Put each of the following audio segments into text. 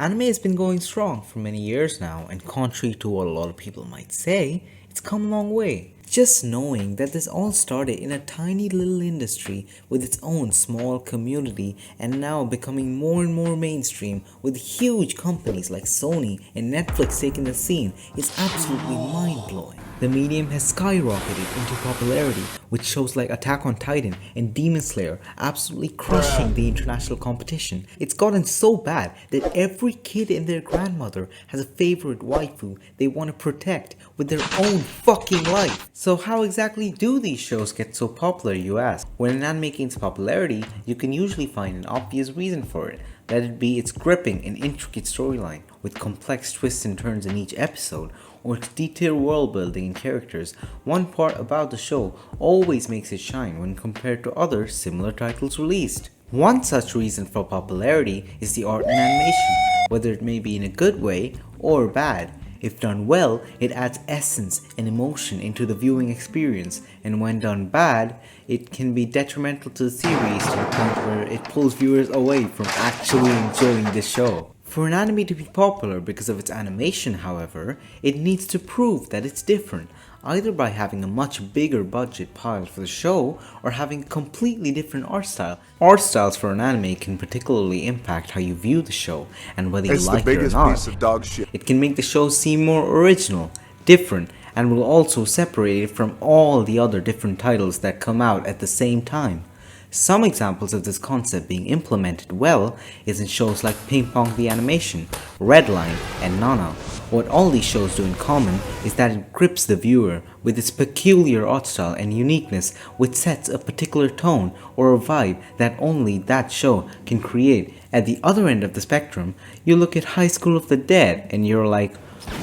Anime has been going strong for many years now, and contrary to what a lot of people might say, it's come a long way. Just knowing that this all started in a tiny little industry with its own small community and now becoming more and more mainstream with huge companies like Sony and Netflix taking the scene is absolutely mind blowing. The medium has skyrocketed into popularity with shows like Attack on Titan and Demon Slayer absolutely crushing the international competition. It's gotten so bad that every kid and their grandmother has a favorite waifu they want to protect with their own fucking life. So how exactly do these shows get so popular, you ask? When an anime gains popularity, you can usually find an obvious reason for it. Let it be its gripping and intricate storyline, with complex twists and turns in each episode, or its detailed world building and characters. One part about the show always makes it shine when compared to other similar titles released. One such reason for popularity is the art and animation, whether it may be in a good way or bad. If done well, it adds essence and emotion into the viewing experience, and when done bad, it can be detrimental to the series to the point where it pulls viewers away from actually enjoying the show. For an anime to be popular because of its animation, however, it needs to prove that it's different, either by having a much bigger budget piled for the show or having a completely different art style. Art styles for an anime can particularly impact how you view the show and whether you like it or not. It can make the show seem more original, different, and will also separate it from all the other different titles that come out at the same time. Some examples of this concept being implemented well is in shows like Ping Pong the Animation, Redline, and Nana. What all these shows do in common is that it grips the viewer with its peculiar art style and uniqueness, which sets a particular tone or a vibe that only that show can create. At the other end of the spectrum, you look at High School of the Dead and you're like,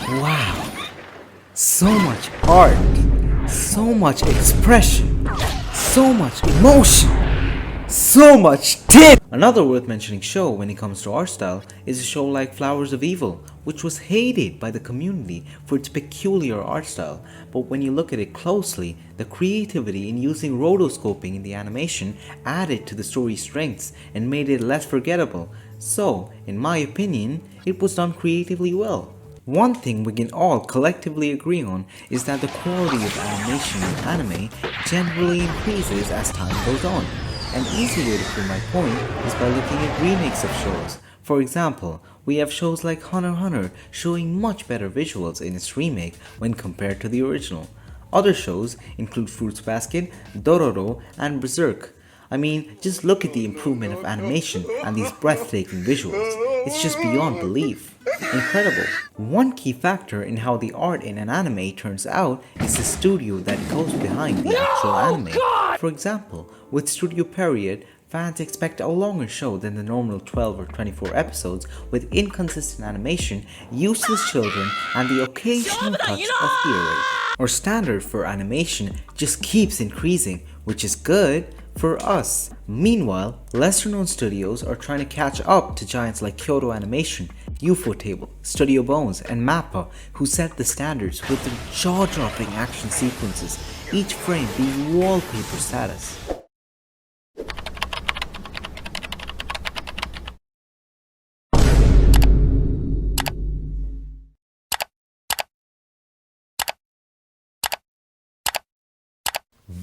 wow, so much art, so much expression, so much emotion. So much tit! Another worth mentioning show when it comes to art style is a show like Flowers of Evil, which was hated by the community for its peculiar art style, but when you look at it closely, the creativity in using rotoscoping in the animation added to the story's strengths and made it less forgettable. So, in my opinion, it was done creatively well. One thing we can all collectively agree on is that the quality of animation in anime generally increases as time goes on. An easy way to prove my point is by looking at remakes of shows. For example, we have shows like Hunter x Hunter showing much better visuals in its remake when compared to the original. Other shows include Fruits Basket, Dororo, and Berserk. I mean, just look at the improvement of animation and these breathtaking visuals. It's just beyond belief. Incredible. One key factor in how the art in an anime turns out is the studio that goes behind the actual anime. For example, with Studio Period, fans expect a longer show than the normal 12 or 24 episodes with inconsistent animation, useless children, and the occasional touch of ear rape. Our standard for animation just keeps increasing, which is good for us. Meanwhile, lesser known studios are trying to catch up to giants like Kyoto Animation, Ufotable, Studio Bones, and MAPPA, who set the standards with their jaw-dropping action sequences, each frame being wallpaper status.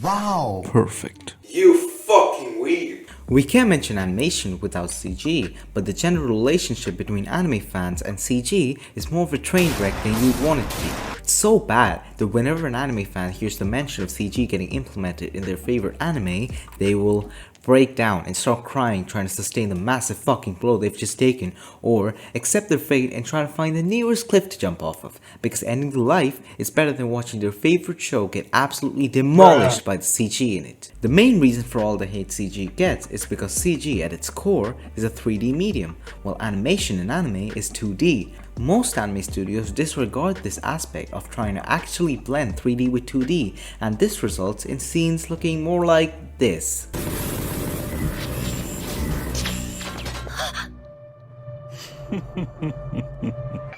Wow! Perfect. You fucking weeb! We can't mention animation without CG, but the general relationship between anime fans and CG is more of a train wreck than you'd want it to be. It's so bad that whenever an anime fan hears the mention of CG getting implemented in their favorite anime, they will break down and start crying trying to sustain the massive fucking blow they've just taken, or accept their fate and try to find the nearest cliff to jump off of, because ending the life is better than watching their favorite show get absolutely demolished by the CG in it. The main reason for all the hate CG gets is because CG at its core is a 3D medium, while animation in anime is 2D. Most anime studios disregard this aspect of trying to actually blend 3D with 2D, and this results in scenes looking more like this.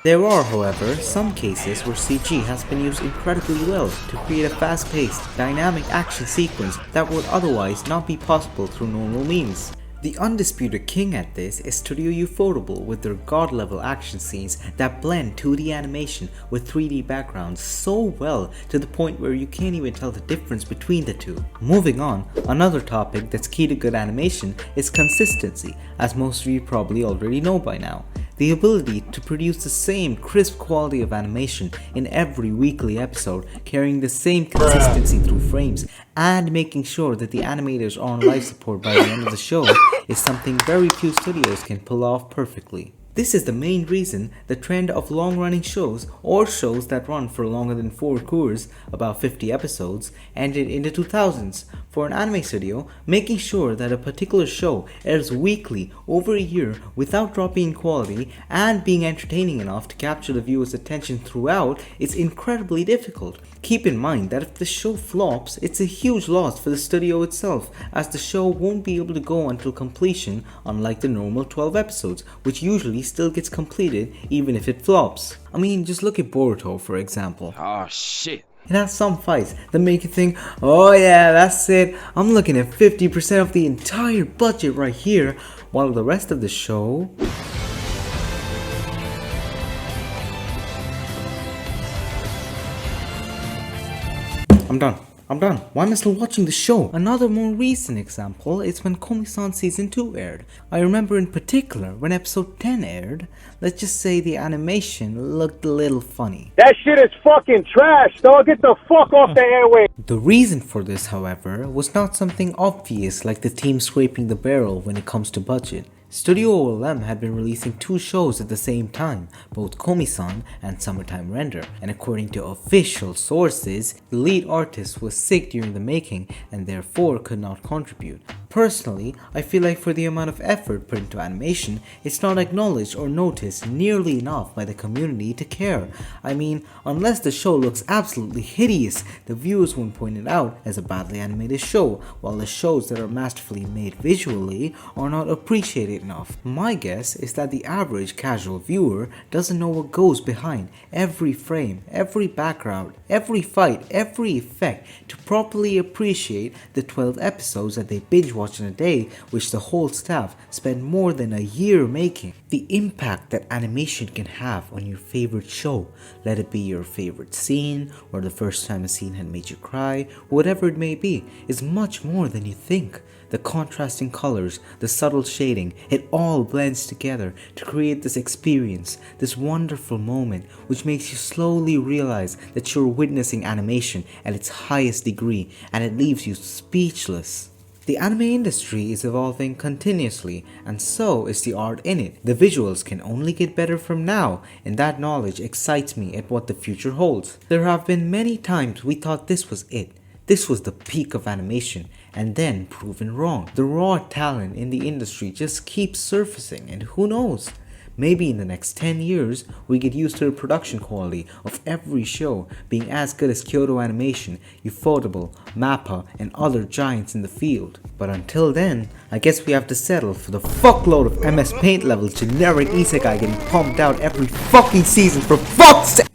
There are, however, some cases where CG has been used incredibly well to create a fast-paced, dynamic action sequence that would otherwise not be possible through normal means. The undisputed king at this is Studio Ufotable with their god-level action scenes that blend 2D animation with 3D backgrounds so well to the point where you can't even tell the difference between the two. Moving on, another topic that's key to good animation is consistency, as most of you probably already know by now. The ability to produce the same crisp quality of animation in every weekly episode, carrying the same consistency through frames, and making sure that the animators are on life support by the end of the show is something very few studios can pull off perfectly. This is the main reason the trend of long-running shows, or shows that run for longer than 4 cours, about 50 episodes, ended in the 2000s. For an anime studio, making sure that a particular show airs weekly over a year without dropping in quality and being entertaining enough to capture the viewer's attention throughout is incredibly difficult. Keep in mind that if the show flops, it's a huge loss for the studio itself, as the show won't be able to go until completion, unlike the normal 12 episodes, which usually still gets completed even if it flops. I mean, just look at Boruto for example. Oh shit. It has some fights that make you think, oh yeah, that's it, I'm looking at 50% of the entire budget right here, while the rest of the show... I'm done. Why am I still watching the show? Another more recent example is when Komi-san Season 2 aired. I remember in particular when episode 10 aired, let's just say the animation looked a little funny. That shit is fucking trash, dog. Get the fuck off the airway. The reason for this, however, was not something obvious like the team scraping the barrel when it comes to budget. Studio OLM had been releasing 2 shows at the same time, both Komi-san and Summertime Render, and according to official sources, the lead artist was sick during the making and therefore could not contribute. Personally, I feel like for the amount of effort put into animation, it's not acknowledged or noticed nearly enough by the community to care. I mean, unless the show looks absolutely hideous, the viewers won't point it out as a badly animated show, while the shows that are masterfully made visually are not appreciated enough. My guess is that the average casual viewer doesn't know what goes behind every frame, every background, every fight, every effect to properly appreciate the 12 episodes that they binge watch in a day, which the whole staff spend more than a year making. The impact that animation can have on your favorite show, let it be your favorite scene, or the first time a scene had made you cry, whatever it may be, is much more than you think. The contrasting colors, the subtle shading, it all blends together to create this experience, this wonderful moment, which makes you slowly realize that you're witnessing animation at its highest degree, and it leaves you speechless. The anime industry is evolving continuously, and so is the art in it. The visuals can only get better from now, and that knowledge excites me at what the future holds. There have been many times we thought this was it. This was the peak of animation, and then proven wrong. The raw talent in the industry just keeps surfacing, and who knows? Maybe in the next 10 years, we get used to the production quality of every show being as good as Kyoto Animation, Ufotable, MAPPA, and other giants in the field. But until then, I guess we have to settle for the fuckload of MS Paint level generic isekai getting pumped out every fucking season for fuck's sake!